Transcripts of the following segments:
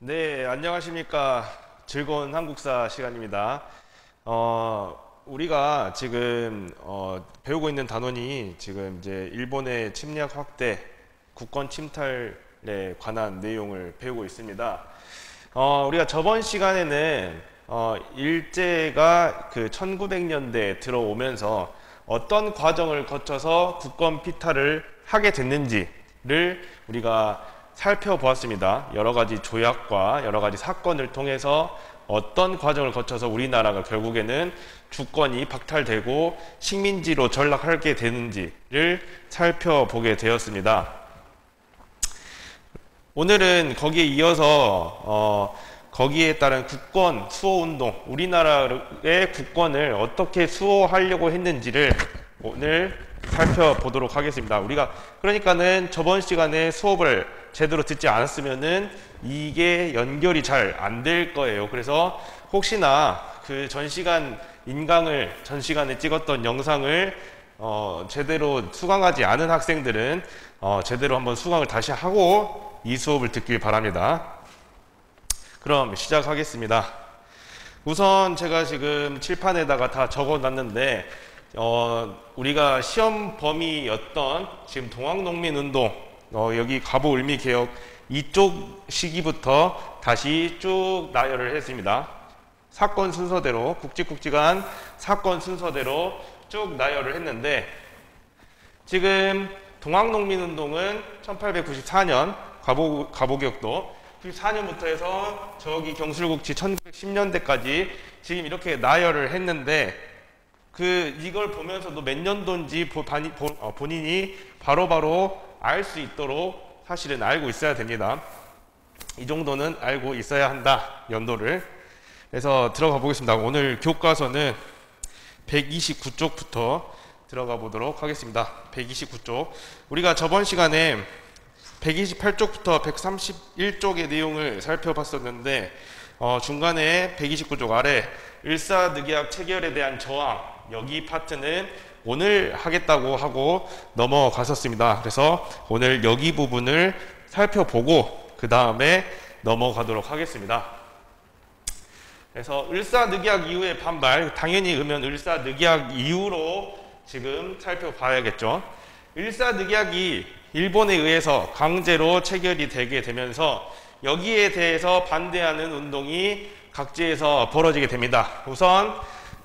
네, 안녕하십니까. 즐거운 한국사 시간입니다. 우리가 지금 배우고 있는 단원이 지금 이제 일본의 침략 확대, 국권 침탈에 관한 내용을 배우고 있습니다. 우리가 저번 시간에는 일제가 그 1900년대에 들어오면서 어떤 과정을 거쳐서 국권 피탈을 하게 됐는지를 우리가 살펴보았습니다. 여러 가지 조약과 여러 가지 사건을 통해서 어떤 과정을 거쳐서 우리나라가 결국에는 주권이 박탈되고 식민지로 전락하게 되는지를 살펴보게 되었습니다. 오늘은 거기에 이어서 거기에 따른 국권 수호운동, 우리나라의 국권을 어떻게 수호하려고 했는지를 오늘 살펴보도록 하겠습니다. 우리가 그러니까는 저번 시간에 수업을 제대로 듣지 않았으면은 이게 연결이 잘 안 될 거예요. 그래서 혹시나 그 전 시간에 찍었던 영상을 제대로 수강하지 않은 학생들은 제대로 한번 수강을 다시 하고 이 수업을 듣길 바랍니다. 그럼 시작하겠습니다. 우선 제가 지금 칠판에다가 다 적어 놨는데 우리가 시험 범위였던 지금 동학농민운동, 여기 갑오을미개혁 이쪽 시기부터 다시 쭉 나열을 했습니다. 사건 순서대로, 굵직굵직한 사건 순서대로 쭉 나열을 했는데, 지금 동학농민운동은 1894년, 갑오개혁도 94년부터 해서 저기 경술국치 1910년대까지 지금 이렇게 나열을 했는데, 이걸 보면서도 몇 년도인지 본인이 바로바로 알 수 있도록 사실은 알고 있어야 됩니다. 이 정도는 알고 있어야 한다, 연도를. 그래서 들어가 보겠습니다. 오늘 교과서는 129쪽부터 들어가 보도록 하겠습니다. 129쪽. 우리가 저번 시간에 128쪽부터 131쪽의 내용을 살펴봤었는데, 중간에 129쪽 아래 을사늑약 체결에 대한 저항, 여기 파트는 오늘 하겠다고 하고 넘어갔었습니다. 그래서 오늘 여기 부분을 살펴보고 그 다음에 넘어가도록 하겠습니다. 그래서 을사늑약 이후의 반발, 당연히 그러면 을사늑약 이후로 지금 살펴봐야겠죠. 을사늑약이 일본에 의해서 강제로 체결이 되게 되면서 여기에 대해서 반대하는 운동이 각지에서 벌어지게 됩니다. 우선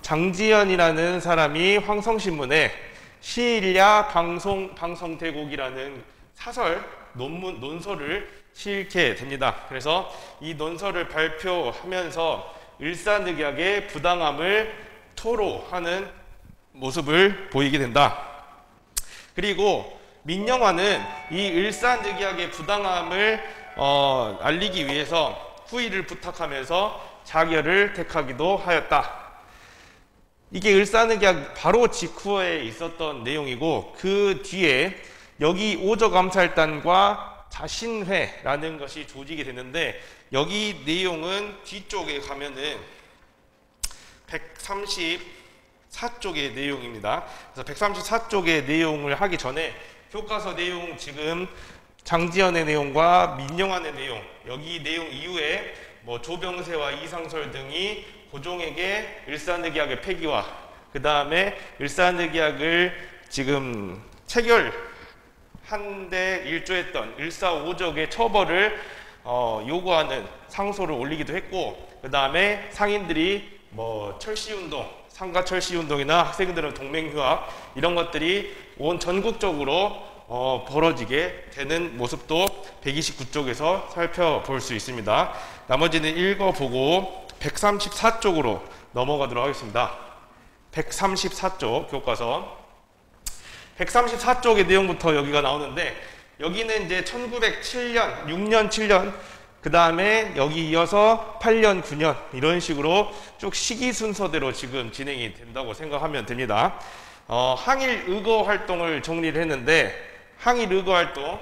장지연이라는 사람이 황성신문에 시일야 방성대곡이라는 사설, 논설을 실게 됩니다. 그래서 이 논설을 발표하면서 을사늑약의 부당함을 토로하는 모습을 보이게 된다. 그리고 민영화는 이 을사늑약의 부당함을 알리기 위해서 후의를 부탁하면서 자결을 택하기도 하였다. 이게 을사늑약 바로 직후에 있었던 내용이고, 그 뒤에 여기 오적암살단과 자신회라는 것이 조직이 됐는데, 여기 내용은 뒤쪽에 가면은 134쪽의 내용입니다. 그래서 134쪽의 내용을 하기 전에 교과서 내용, 지금 장지연의 내용과 민영환의 내용, 여기 내용 이후에 조병세와 이상설 등이 고종에게 을사늑약의 폐기와 그 다음에 을사늑약을 지금 체결한데 일조했던 을사오적의 처벌을 요구하는 상소를 올리기도 했고, 그 다음에 상인들이 철시운동, 상가철시운동이나 학생들은 동맹휴학, 이런 것들이 온 전국적으로 벌어지게 되는 모습도 129쪽에서 살펴볼 수 있습니다. 나머지는 읽어보고 134쪽으로 넘어가도록 하겠습니다. 134쪽 교과서 134쪽의 내용부터 여기가 나오는데, 여기는 이제 1907년, 6년, 7년, 그 다음에 여기 이어서 8년, 9년 이런 식으로 쭉 시기 순서대로 지금 진행이 된다고 생각하면 됩니다. 항일 의거 활동을 정리를 했는데, 항일 의거 활동,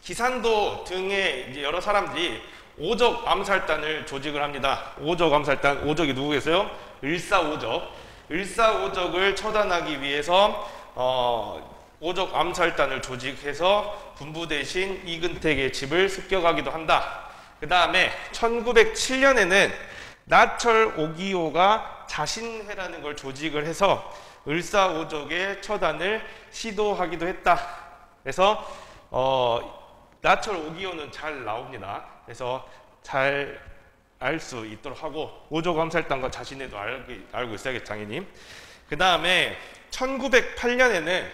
기산도 등의 이제 여러 사람들이 오적 암살단을 조직을 합니다. 오적 암살단, 오적이 누구겠어요? 을사오적. 을사오적을 처단하기 위해서 오적 암살단을 조직해서 군부 대신 이근택의 집을 습격하기도 한다. 그 다음에 1907년에는 나철 오기오가 자신회라는 걸 조직을 해서 을사오적의 처단을 시도하기도 했다. 그래서 나철 오기오는 잘 나옵니다. 그래서 잘 알 수 있도록 하고 오적 암살단과 자신회도 알고 있어야겠죠, 당연히. 그 다음에 1908년에는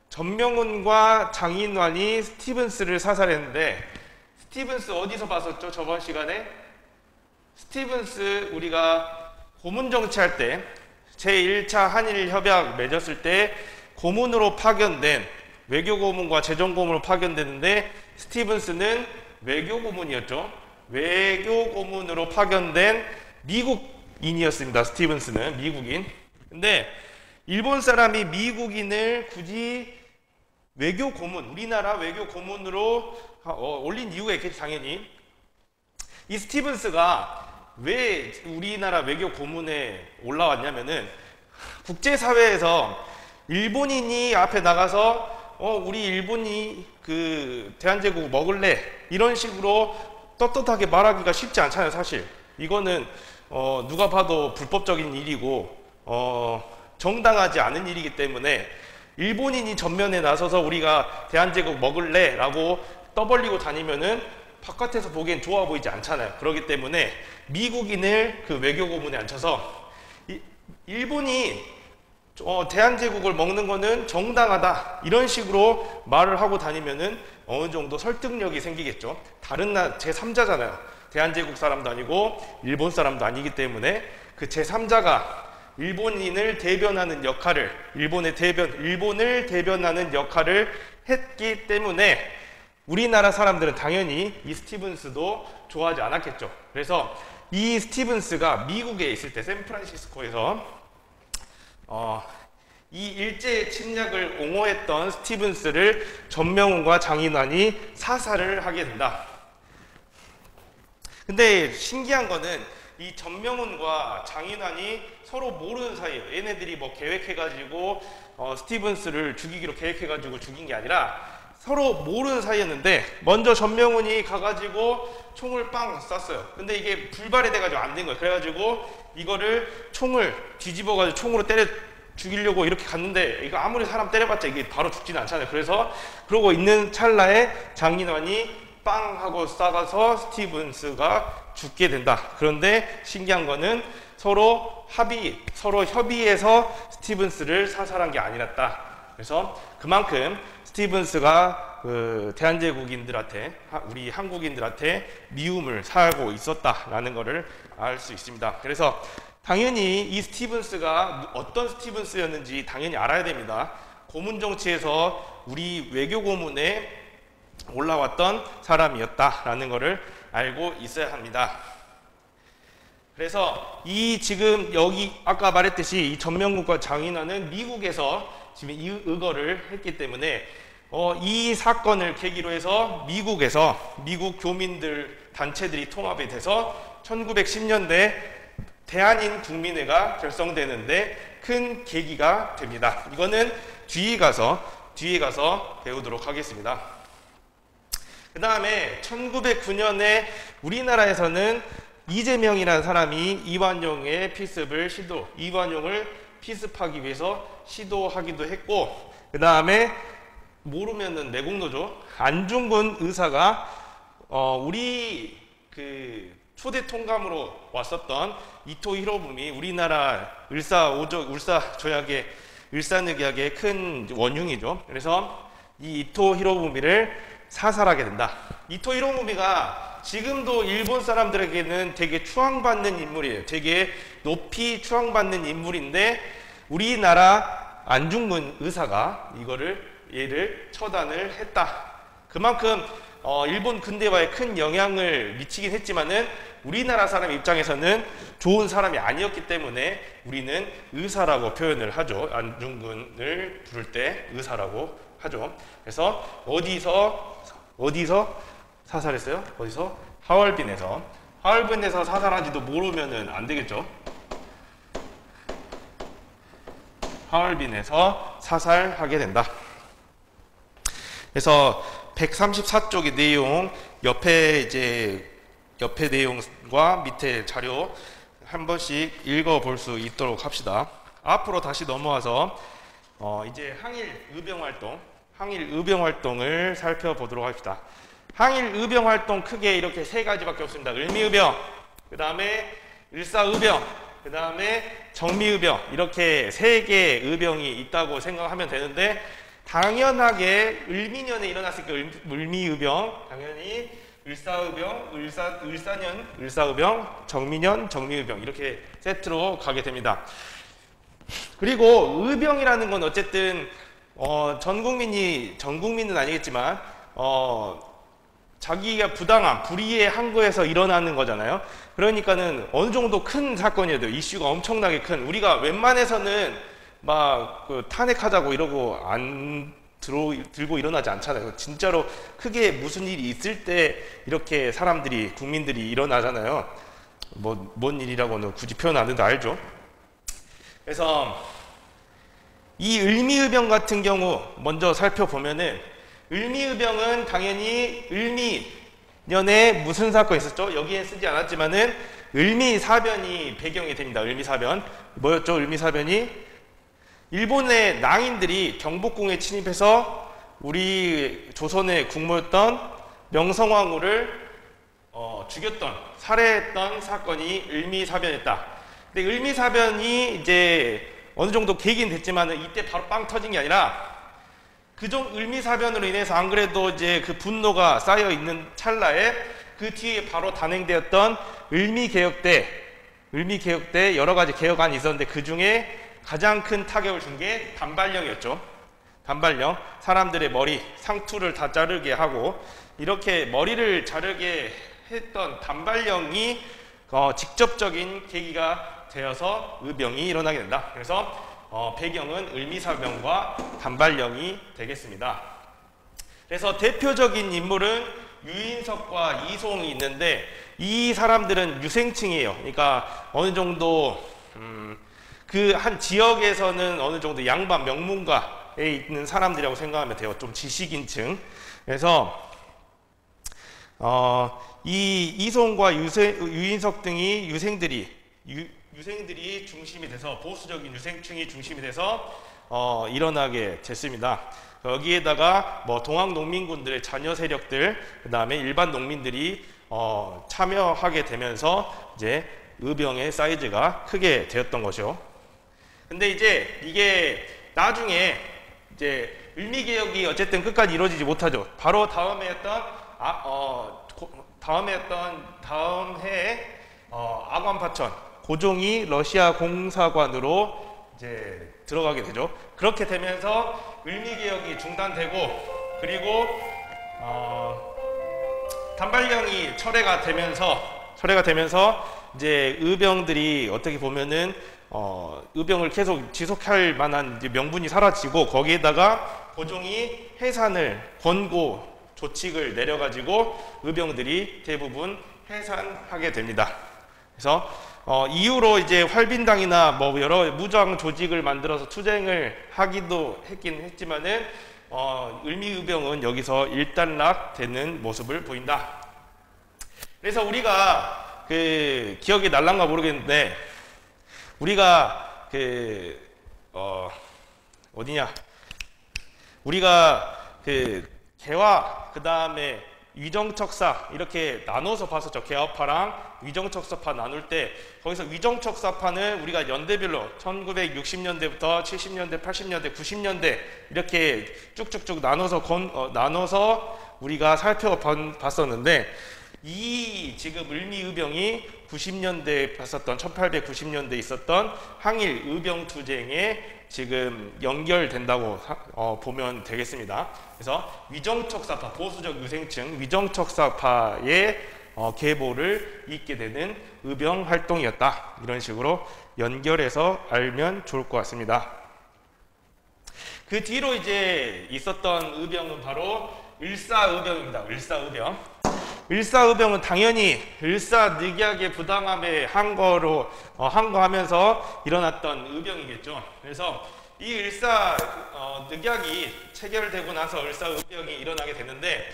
전명훈과 장인환이 스티븐스를 사살했는데, 스티븐스 어디서 봤었죠? 저번 시간에 스티븐스 우리가 고문 정치할 때 제1차 한일 협약 맺었을 때 고문으로 파견된, 외교 고문과 재정 고문으로 파견되는데 스티븐스는 외교 고문이었죠. 외교 고문으로 파견된 미국인이었습니다. 스티븐스는 미국인. 근데 일본 사람이 미국인을 굳이 외교 고문, 우리나라 외교 고문으로 올린 이유가 있겠지, 당연히. 이 스티븐스가 왜 우리나라 외교 고문에 올라왔냐면은 국제사회에서 일본인이 앞에 나가서 우리 일본이 그 대한제국 먹을래, 이런 식으로 떳떳하게 말하기가 쉽지 않잖아요, 사실. 이거는 누가 봐도 불법적인 일이고 정당하지 않은 일이기 때문에 일본인이 전면에 나서서 우리가 대한제국 먹을래 라고 떠벌리고 다니면은 바깥에서 보기엔 좋아 보이지 않잖아요. 그렇기 때문에 미국인을 그 외교 고문에 앉혀서 일본이 대한제국을 먹는 거는 정당하다, 이런 식으로 말을 하고 다니면은 어느 정도 설득력이 생기겠죠. 다른 제3자잖아요. 대한제국 사람도 아니고 일본 사람도 아니기 때문에 그 제3자가 일본인을 대변하는 역할을, 일본을 대변하는 역할을 했기 때문에 우리나라 사람들은 당연히 이 스티븐스도 좋아하지 않았겠죠. 그래서 이 스티븐스가 미국에 있을 때 샌프란시스코에서 이 일제 침략을 옹호했던 스티븐스를 전명훈과 장인환이 사살을 하게 된다. 근데 신기한 거는 이 전명훈과 장인환이 서로 모르는 사이예요. 얘네들이 뭐 계획해가지고 스티븐스를 죽이기로 계획해가지고 죽인 게 아니라 서로 모르는 사이였는데, 먼저 전명훈이 가가지고 총을 빵 쐈어요. 근데 이게 불발이 돼가지고 안 된 거예요. 그래가지고 이거를 총을 뒤집어가지고 총으로 때려 죽이려고 이렇게 갔는데, 이거 아무리 사람 때려봤자 이게 바로 죽지는 않잖아요. 그래서 그러고 있는 찰나에 장인환이 빵 하고 쏴가서 스티븐스가 죽게 된다. 그런데 신기한 거는 서로 협의해서 스티븐스를 사살한 게 아니었다. 그래서 그만큼 스티븐스가 그 대한제국인들한테, 우리 한국인들한테 미움을 사고 있었다라는 것을 알 수 있습니다. 그래서 당연히 이 스티븐스가 어떤 스티븐스였는지 당연히 알아야 됩니다. 고문 정치에서 우리 외교 고문에 올라왔던 사람이었다라는 것을 알고 있어야 합니다. 그래서 이 지금 여기 아까 말했듯이 이 전명훈과 장인환은 미국에서 지금 이 의거를 했기 때문에 이 사건을 계기로 해서 미국 교민들 단체들이 통합이 돼서 1910년대 대한인 국민회가 결성되는데 큰 계기가 됩니다. 이거는 뒤에 가서 배우도록 하겠습니다. 그 다음에 1909년에 우리나라에서는 이재명이라는 사람이 이완용을 피습하기 위해서 시도하기도 했고, 그 다음에 모르면은 내공노조 안중근 의사가 우리 그 초대 통감으로 왔었던 이토 히로부미, 우리나라 을사늑약의 큰 원흉이죠. 그래서 이 이토 히로부미를 사살하게 된다. 이토 히로부미가 지금도 일본 사람들에게는 되게 추앙받는 인물이에요. 되게 높이 추앙받는 인물인데 우리나라 안중근 의사가 얘를 처단을 했다. 그만큼 일본 근대화에 큰 영향을 미치긴 했지만은 우리나라 사람 입장에서는 좋은 사람이 아니었기 때문에 우리는 의사라고 표현을 하죠. 안중근을 부를 때 의사라고 하죠. 그래서 어디서 사살했어요? 어디서? 하얼빈에서 사살한지도 모르면은 안 되겠죠. 하얼빈에서 사살하게 된다. 그래서 134쪽의 내용 옆에 내용과 밑에 자료 한 번씩 읽어 볼 수 있도록 합시다. 앞으로 다시 넘어와서 이제 항일 의병 활동을 살펴보도록 합시다. 항일 의병 활동 크게 이렇게 세 가지밖에 없습니다. 을미의병, 그 다음에 을사의병, 그 다음에 정미의병, 이렇게 세 개의 의병이 있다고 생각하면 되는데, 당연하게 을미년에 일어났으니까 을미의병, 당연히 을사의병, 을사년, 정미년, 정미의병, 이렇게 세트로 가게 됩니다. 그리고 의병이라는 건 어쨌든 전 국민은 아니겠지만 자기가 부당한 불의의 항거에서 일어나는 거잖아요. 그러니까는 어느 정도 큰 사건이어야 돼요. 이슈가 엄청나게 큰. 우리가 웬만해서는 막 탄핵하자고 이러고 들고 일어나지 않잖아요. 진짜로 크게 무슨 일이 있을 때 이렇게 국민들이 일어나잖아요. 뭔 일이라고는 굳이 표현 안 해도 알죠. 그래서 이 을미의병 같은 경우 먼저 살펴보면은, 을미의병은 당연히 을미년에 무슨 사건이 있었죠? 여기에 쓰지 않았지만은 을미사변이 배경이 됩니다. 을미사변. 뭐였죠? 을미사변이 일본의 낭인들이 경복궁에 침입해서 우리 조선의 국모였던 명성황후를 살해했던 사건이 을미사변이었다. 근데 을미사변이 이제 어느 정도 계기는 됐지만은 이때 바로 빵 터진 게 아니라, 을미사변으로 인해서 안 그래도 이제 그 분노가 쌓여 있는 찰나에 그 뒤에 바로 단행되었던 을미개혁 때 여러 가지 개혁안이 있었는데, 그 중에 가장 큰 타격을 준 게 단발령이었죠. 단발령. 사람들의 머리, 상투를 다 자르게 하고, 이렇게 머리를 자르게 했던 단발령이 직접적인 계기가 되어서 의병이 일어나게 된다. 그래서 배경은 을미사병과 단발령이 되겠습니다. 그래서 대표적인 인물은 유인석과 이송이 있는데, 이 사람들은 유생층이에요. 그러니까 어느 정도 그 한 지역에서는 어느 정도 양반 명문가에 있는 사람들이라고 생각하면 돼요. 좀 지식인층. 그래서 이 이송과 유인석 등이 유생들이 중심이 돼서, 보수적인 유생층이 중심이 돼서 일어나게 됐습니다. 여기에다가 동학 농민군들의 자녀 세력들, 그 다음에 일반 농민들이 참여하게 되면서 이제 의병의 사이즈가 크게 되었던 것이요. 근데 이제 이게 나중에 이제 을미개혁이 어쨌든 끝까지 이루어지지 못하죠. 바로 다음 해에 아관파천 고종이 러시아 공사관으로 이제 들어가게 되죠. 그렇게 되면서 을미개혁이 중단되고, 그리고 단발령이 철회가 되면서 이제 의병들이 어떻게 보면은 의병을 계속 지속할 만한 이제 명분이 사라지고, 거기에다가 고종이 해산을 권고 조칙을 내려가지고 의병들이 대부분 해산하게 됩니다. 그래서 이후로 이제 활빈당이나 여러 무장 조직을 만들어서 투쟁을 하기도 했지만은 을미의병은 여기서 일단락되는 모습을 보인다. 그래서 우리가 기억이 날란가 모르겠는데, 우리가 개화, 그 다음에 위정척사 이렇게 나눠서 봤었죠. 개화파랑 위정척사파 나눌 때, 거기서 위정척사파는 우리가 연대별로 1960년대부터 70년대, 80년대, 90년대 이렇게 쭉쭉쭉 나눠서 우리가 살펴봤었는데, 이 지금 을미의병이 90년대에 봤었던 1890년대에 있었던 항일 의병 투쟁에 지금 연결된다고 보면 되겠습니다. 그래서 위정척사파, 보수적 유생층 위정척사파의 계보를 잇게 되는 의병 활동이었다. 이런 식으로 연결해서 알면 좋을 것 같습니다. 그 뒤로 이제 있었던 의병은 바로 을사의병입니다. 을사의병은 당연히 을사늑약의 부당함에 항거하면서 일어났던 의병이겠죠. 그래서 이 을사 늑약이 체결되고 나서 을사의병이 일어나게 되는데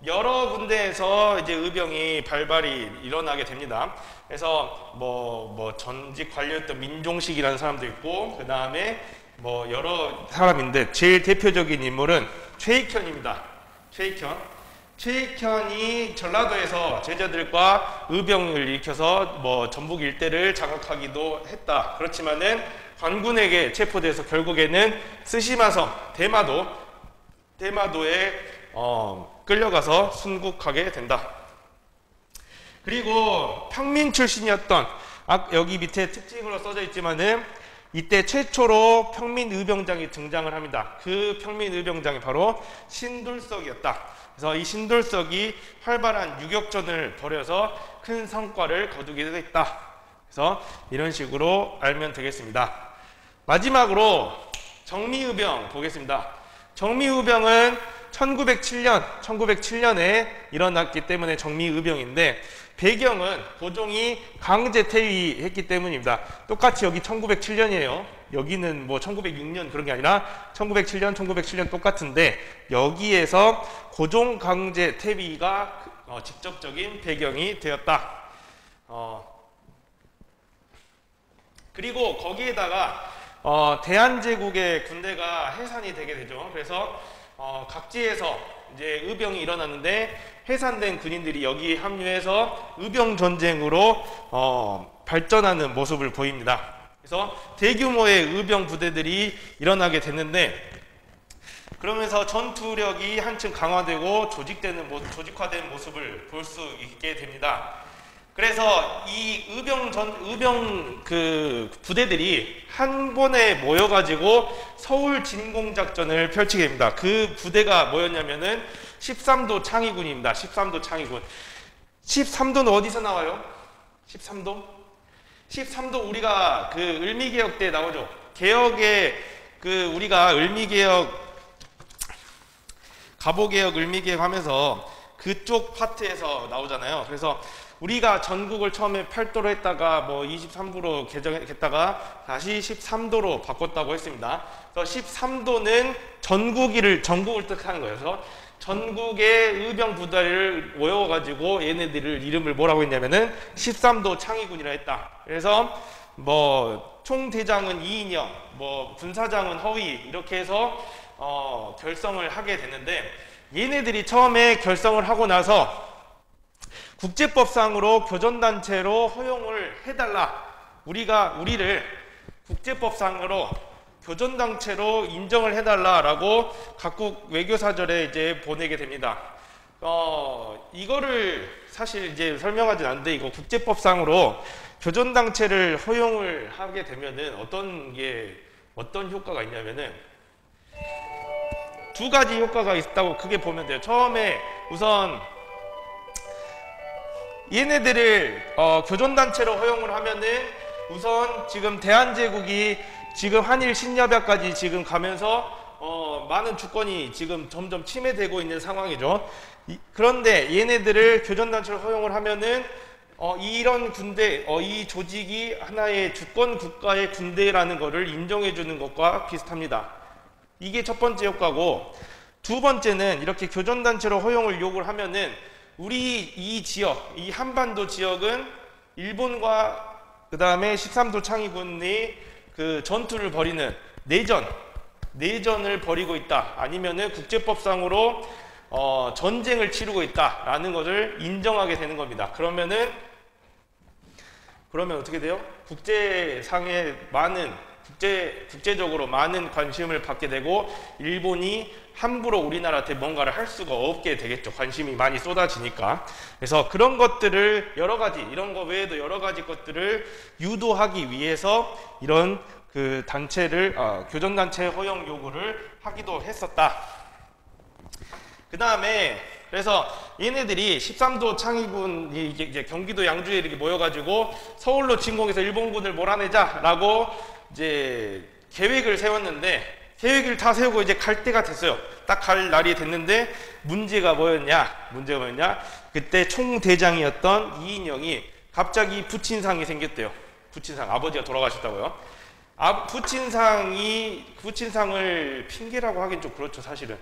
여러 군데에서 이제 의병이 발발이 일어나게 됩니다. 그래서 뭐 전직 관료였던 민종식이라는 사람도 있고 그 다음에 뭐 여러 사람인데 제일 대표적인 인물은 최익현입니다. 최익현이 전라도에서 제자들과 의병을 일으켜서 뭐 전북 일대를 장악하기도 했다. 그렇지만은 관군에게 체포돼서 결국에는 스시마성 대마도에 끌려가서 순국하게 된다. 그리고 평민 출신이었던 여기 밑에 특징으로 써져 있지만은 이때 최초로 평민 의병장이 등장을 합니다. 그 평민 의병장이 바로 신돌석이었다. 그래서 이 신돌석이 활발한 유격전을 벌여서 큰 성과를 거두게 됐다. 그래서 이런 식으로 알면 되겠습니다. 마지막으로 정미의병 보겠습니다. 정미의병은 1907년에 일어났기 때문에 정미의병인데 배경은 고종이 강제 퇴위했기 때문입니다. 똑같이 여기 1907년이에요. 여기는 뭐 1906년 그런 게 아니라 1907년 똑같은데 여기에서 고종 강제 퇴위가 직접적인 배경이 되었다. 그리고 거기에다가 대한제국의 군대가 해산이 되게 되죠. 그래서 각지에서 이제 의병이 일어났는데 해산된 군인들이 여기 합류해서 의병 전쟁으로 발전하는 모습을 보입니다. 그래서 대규모의 의병 부대들이 일어나게 됐는데 그러면서 전투력이 한층 강화되고 조직화된 모습을 볼 수 있게 됩니다. 그래서 이 의병 그 부대들이 한 번에 모여가지고 서울 진공 작전을 펼치게 됩니다. 그 부대가 뭐였냐면은 13도 창의군입니다. 13도 창의군. 13도는 어디서 나와요? 13도 우리가 그 을미개혁 때 나오죠. 개혁에 우리가 을미개혁 갑오개혁 을미개혁 하면서 그쪽 파트에서 나오잖아요. 그래서 우리가 전국을 처음에 8도로 했다가 뭐 23도로 개정했다가 다시 13도로 바꿨다고 했습니다. 그래서 13도는 전국을 뜻하는 거예요. 그래서 전국의 의병 부대를 모여가지고 얘네들을 이름을 뭐라고 했냐면은 13도 창의군이라 했다. 그래서 뭐 총대장은 이인영, 뭐 군사장은 허위 이렇게 해서 결성을 하게 됐는데 얘네들이 처음에 결성을 하고 나서 국제법상으로 교전단체로 허용을 해달라. 우리를 국제법상으로 교전단체로 인정을 해달라라고 각국 외교사절에 이제 보내게 됩니다. 이거를 사실 이제 설명하진 않는데 이거 국제법상으로 교전단체를 허용을 하게 되면은 어떤 효과가 있냐면은 두 가지 효과가 있다고 크게 보면 돼요. 처음에 우선 얘네들을 교전단체로 허용을 하면은 우선 지금 대한제국이 지금 한일 신협약까지 지금 가면서 많은 주권이 지금 점점 침해되고 있는 상황이죠. 그런데 얘네들을 교전단체로 허용을 하면은 이런 군대, 이 조직이 하나의 주권 국가의 군대라는 것을 인정해 주는 것과 비슷합니다. 이게 첫 번째 효과고, 두 번째는 이렇게 교전단체로 허용을 요구를 하면은 우리 이 지역, 이 한반도 지역은 일본과 그 다음에 13도 창의군이 그 전투를 벌이는 내전을 벌이고 있다. 아니면은 국제법상으로 전쟁을 치르고 있다라는 것을 인정하게 되는 겁니다. 그러면 어떻게 돼요? 국제적으로 많은 관심을 받게 되고 일본이 함부로 우리나라한테 뭔가를 할 수가 없게 되겠죠. 관심이 많이 쏟아지니까. 그래서 그런 것들을 이런 거 외에도 여러 가지 것들을 유도하기 위해서 이런 그 교전단체 허용 요구를 하기도 했었다. 그 다음에 그래서 얘네들이 13도 창의군이 이제 경기도 양주에 이렇게 모여가지고 서울로 진공해서 일본군을 몰아내자라고 이제 계획을 세웠는데 계획을 다 세우고 이제 갈 때가 됐어요. 딱 갈 날이 됐는데 문제가 뭐였냐? 그때 총대장이었던 이인영이 갑자기 부친상이 생겼대요. 부친상, 아버지가 돌아가셨다고요. 부친상을 핑계라고 하긴 좀 그렇죠. 사실은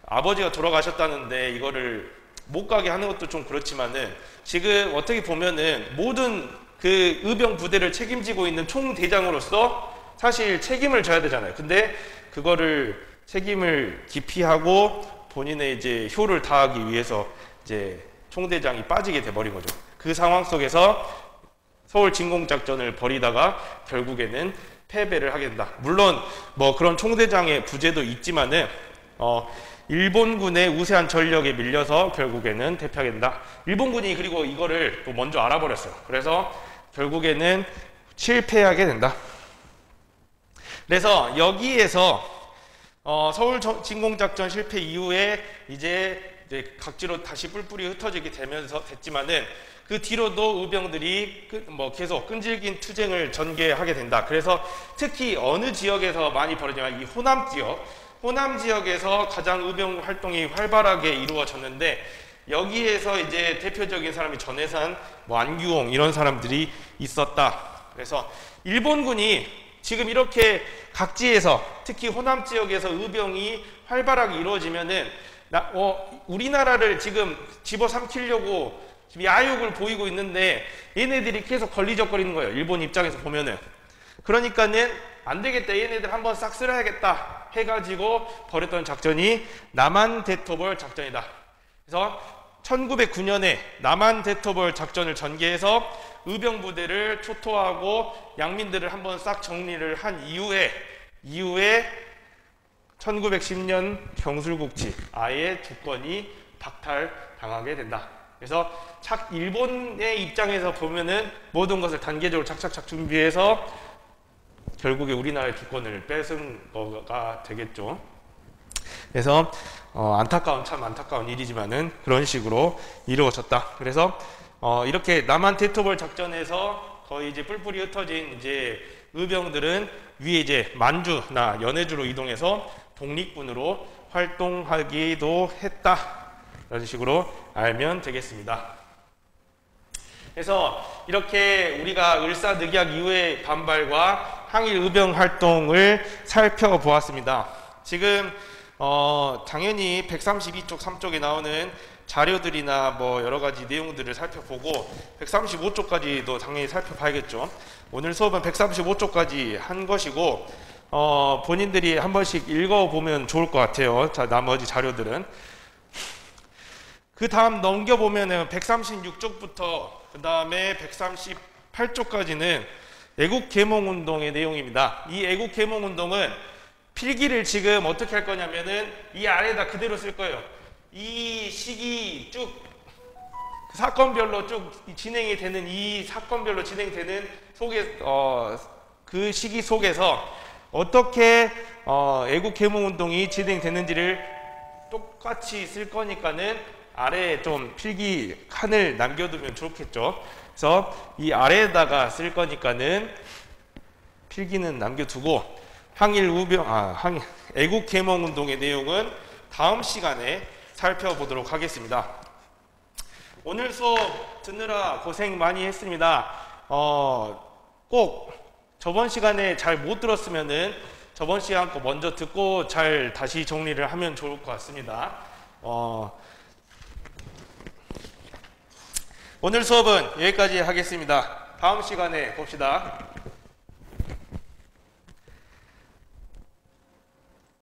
아버지가 돌아가셨다는데 이거를 못 가게 하는 것도 좀 그렇지만은 지금 어떻게 보면은 모든 그 의병 부대를 책임지고 있는 총대장으로서 사실 책임을 져야 되잖아요. 근데 그거를 책임을 기피하고 본인의 이제 효를 다하기 위해서 이제 총대장이 빠지게 돼버린 거죠. 그 상황 속에서 서울 진공작전을 벌이다가 결국에는 패배를 하게 된다. 물론 뭐 그런 총대장의 부재도 있지만은 일본군의 우세한 전력에 밀려서 결국에는 대패하게 된다. 일본군이 그리고 이거를 또 먼저 알아버렸어요. 그래서 결국에는 실패하게 된다. 그래서 여기에서 서울 진공작전 실패 이후에 이제 각지로 다시 뿔뿔이 흩어지게 됐지만은 그 뒤로도 의병들이 계속 끈질긴 투쟁을 전개하게 된다. 그래서 특히 어느 지역에서 많이 벌어지냐면 이 호남 지역에서 가장 의병 활동이 활발하게 이루어졌는데 여기에서 이제 대표적인 사람이 전해산, 안규홍 이런 사람들이 있었다. 그래서 일본군이 지금 이렇게 각지에서 특히 호남 지역에서 의병이 활발하게 이루어지면은 우리나라를 지금 집어삼키려고 지금 야욕을 보이고 있는데 얘네들이 계속 걸리적거리는 거예요. 일본 입장에서 보면은. 그러니까는 안 되겠다. 얘네들 한번 싹 쓸어야겠다 해가지고 벌였던 작전이 남한대토벌 작전이다. 그래서 1909년에 남한대토벌 작전을 전개해서 의병 부대를 초토화하고 양민들을 한번 싹 정리를 한 이후에 1910년 경술국지 아예 주권이 박탈당하게 된다. 그래서 일본의 입장에서 보면은 모든 것을 단계적으로 착착착 준비해서 결국에 우리나라의 주권을 뺏은 거가 되겠죠. 그래서 참 안타까운 일이지만은 그런 식으로 이루어졌다. 그래서 이렇게 남한대토벌 작전에서 거의 이제 뿔뿔이 흩어진 이제 의병들은 위에 이제 만주나 연해주로 이동해서 독립군으로 활동하기도 했다. 이런 식으로 알면 되겠습니다. 그래서 이렇게 우리가 을사늑약 이후의 반발과 항일 의병 활동을 살펴보았습니다. 지금 당연히 132쪽 3쪽에 나오는 자료들이나 뭐 여러 가지 내용들을 살펴보고 135쪽까지도 당연히 살펴봐야겠죠. 오늘 수업은 135쪽까지 한 것이고 본인들이 한 번씩 읽어보면 좋을 것 같아요. 나머지 자료들은. 그 다음 넘겨보면은 136쪽부터 그 다음에 138쪽까지는 애국개몽운동의 내용입니다. 이 애국개몽운동은 필기를 지금 어떻게 할 거냐면은 이 아래에다 그대로 쓸 거예요. 이 시기 쭉 사건별로 쭉 진행이 되는 이 사건별로 진행되는 속에 그 시기 속에서 어떻게 애국개몽운동이 진행되는지를 똑같이 쓸 거니까는 아래에 좀 필기 칸을 남겨두면 좋겠죠. 그래서 이 아래에다가 쓸 거니까는 필기는 남겨두고 애국개몽운동의 내용은 다음 시간에 살펴보도록 하겠습니다. 오늘 수업 듣느라 고생 많이 했습니다. 꼭 저번 시간에 잘 못 들었으면은 저번 시간 거 먼저 듣고 잘 다시 정리를 하면 좋을 것 같습니다. 오늘 수업은 여기까지 하겠습니다. 다음 시간에 봅시다.